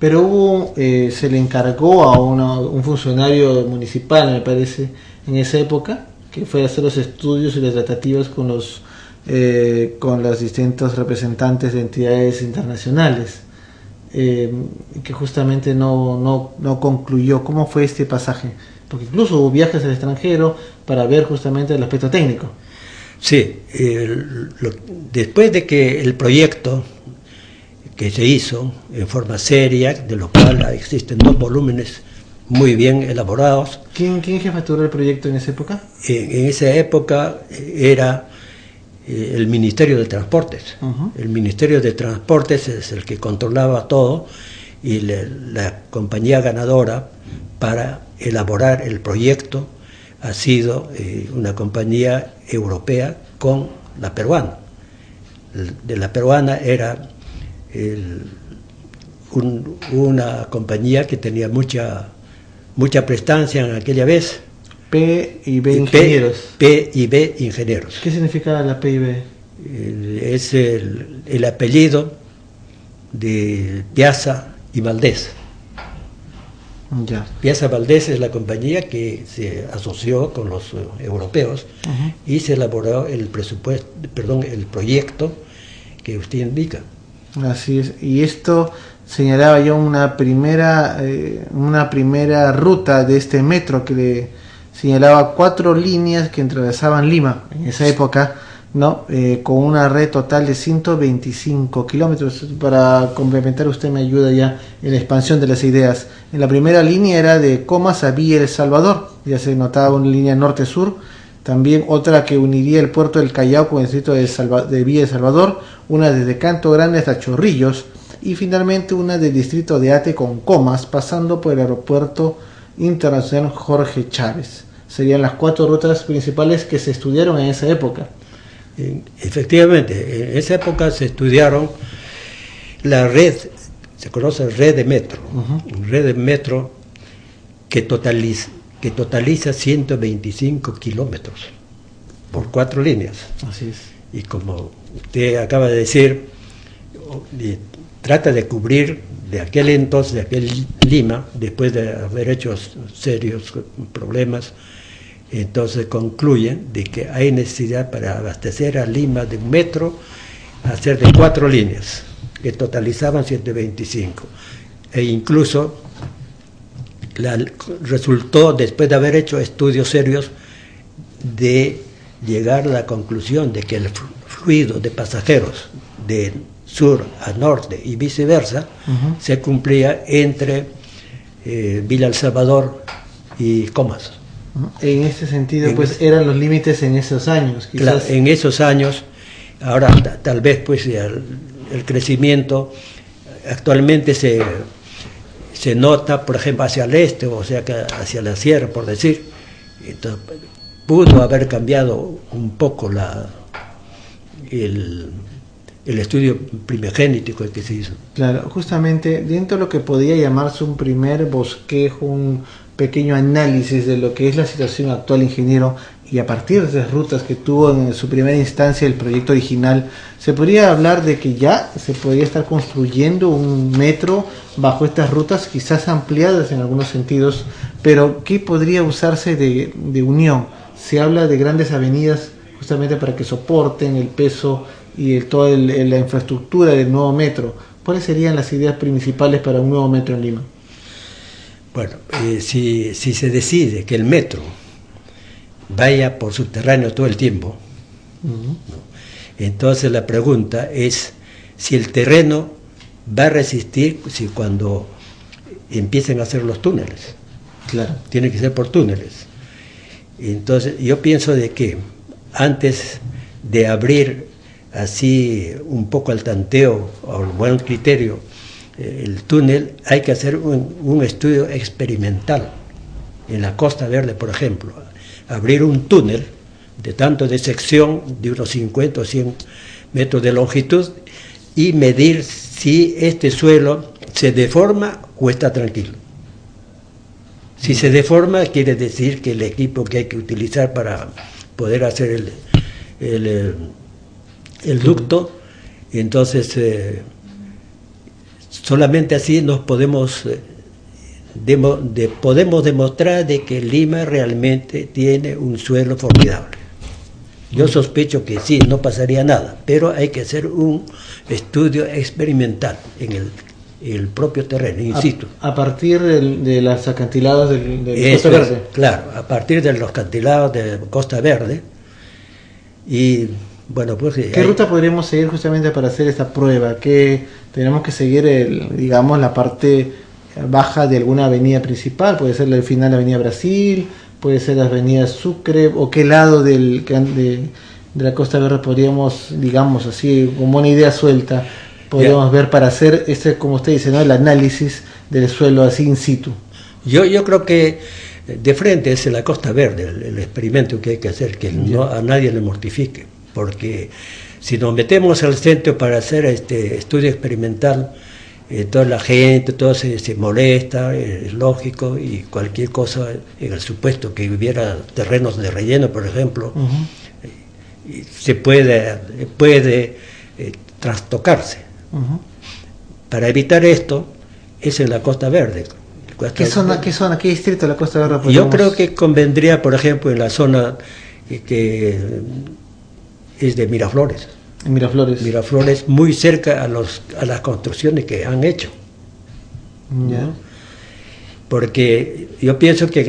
Pero se le encargó a un funcionario municipal, me parece, en esa época, que fue a hacer los estudios y las tratativas con los distintos representantes de entidades internacionales, que justamente no concluyó. ¿Cómo fue este pasaje? Porque incluso hubo viajes al extranjero para ver justamente el aspecto técnico. Sí, después de que el proyecto que se hizo en forma seria, de lo cual existen 2 volúmenes muy bien elaborados. ¿Quién jefaturó el proyecto en esa época? En esa época era el Ministerio de Transportes. El Ministerio de Transportes es el que controlaba todo, y la compañía ganadora para elaborar el proyecto ha sido una compañía europea con la peruana. De la peruana era una compañía que tenía mucha prestancia en aquella vez. P&B Ingenieros. P&B Ingenieros. ¿Qué significa la P&B? Es el apellido de Piazza y Valdés. Ya. Piazza Valdés es la compañía que se asoció con los europeos y se elaboró el proyecto que usted indica. Así es. Y esto señalaba yo una primera ruta de este metro que le señalaba 4 líneas que atravesaban Lima en esa época, ¿no? Con una red total de 125 kilómetros. Para complementar, usted me ayuda ya en la expansión de las ideas. En la primera línea era de Comas a Villa El Salvador, ya se notaba una línea norte-sur. También otra que uniría el puerto del Callao con el distrito de Villa El Salvador, una desde Canto Grande hasta Chorrillos, y finalmente una del distrito de Ate con Comas, pasando por el aeropuerto internacional Jorge Chávez. Serían las 4 rutas principales que se estudiaron en esa época. Efectivamente, en esa época se estudiaron la red, se conoce red de metro, red de metro que totaliza 125 kilómetros por 4 líneas. Así es. Y como usted acaba de decir, trata de cubrir de aquel entonces, de aquel Lima, después de haber hecho serios problemas. Entonces concluyen de que hay necesidad para abastecer a Lima de un metro, hacer de 4 líneas, que totalizaban 125. E incluso resultó, después de haber hecho estudios serios, de llegar a la conclusión de que el fluido de pasajeros de sur a norte y viceversa se cumplía entre Villa El Salvador y Comas. En ese sentido, pues eran los límites en esos años. Quizás. Claro, en esos años. Ahora tal vez pues el crecimiento actualmente se nota, por ejemplo, hacia el este, o sea, que hacia la sierra, por decir. Entonces, pudo haber cambiado un poco el estudio primogénito que se hizo. Claro, justamente dentro de lo que podía llamarse un primer bosquejo, un pequeño análisis de lo que es la situación actual, ingeniero, y a partir de esas rutas que tuvo en su primera instancia el proyecto original, se podría hablar de que ya se podría estar construyendo un metro bajo estas rutas, quizás ampliadas en algunos sentidos, pero ¿qué podría usarse de unión? Se habla de grandes avenidas justamente para que soporten el peso y toda la infraestructura del nuevo metro. ¿Cuáles serían las ideas principales para un nuevo metro en Lima? Bueno, si se decide que el metro vaya por subterráneo todo el tiempo, ¿no? Entonces la pregunta es si el terreno va a resistir cuando empiecen a hacer los túneles. Claro. Tiene que ser por túneles. Entonces yo pienso de que antes de abrir así un poco al tanteo o al buen criterio el túnel, hay que hacer un estudio experimental. En la Costa Verde, por ejemplo, abrir un túnel de sección de unos 50 o 100 metros de longitud y medir si este suelo se deforma o está tranquilo. Si se deforma, quiere decir que el equipo que hay que utilizar para poder hacer el ducto, entonces Solamente así nos podemos podemos demostrar de que Lima realmente tiene un suelo formidable. Yo sospecho que sí, no pasaría nada, pero hay que hacer un estudio experimental en el propio terreno, in situ. A partir de los acantilados de Costa Verde. Claro, a partir de los acantilados de Costa Verde. Y bueno, pues... ¿Qué ruta podríamos seguir justamente para hacer esta prueba? ¿Qué tenemos que seguir, digamos, la parte baja de alguna avenida principal? Puede ser el final de la avenida Brasil, puede ser la avenida Sucre, o qué lado de la Costa Verde podríamos, digamos así, como una idea suelta, podríamos ver para hacer como usted dice, ¿no?, el análisis del suelo así in situ. Yo creo que de frente es la Costa Verde el experimento que hay que hacer, que a nadie le mortifique, porque si nos metemos al centro para hacer este estudio experimental, toda la gente, todo se molesta, es lógico, y cualquier cosa, en el supuesto que hubiera terrenos de relleno, por ejemplo, se puede trastocarse. Para evitar esto, es en la Costa Verde. ¿Qué zona, qué distrito de la Costa Verde? Yo creo que convendría, por ejemplo, en la zona que es de Miraflores. En Miraflores. Miraflores, muy cerca a las construcciones que han hecho. Ya. ¿No? Porque yo pienso que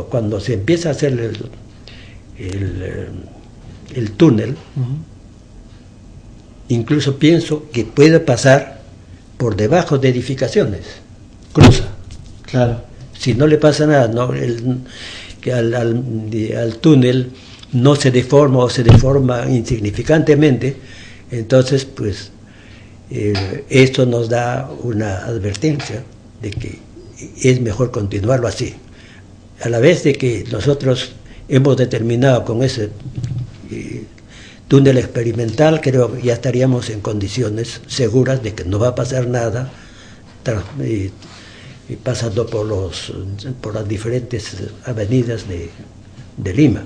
cuando se empieza a hacer el túnel, incluso pienso que puede pasar por debajo de edificaciones. Cruza. Claro. Si no le pasa nada, ¿no? Que al túnel no se deforma o se deforma insignificantemente, entonces pues esto nos da una advertencia de que es mejor continuarlo así. A la vez de que nosotros hemos determinado con ese túnel experimental, creo que ya estaríamos en condiciones seguras de que no va a pasar nada pasando por las diferentes avenidas de Lima.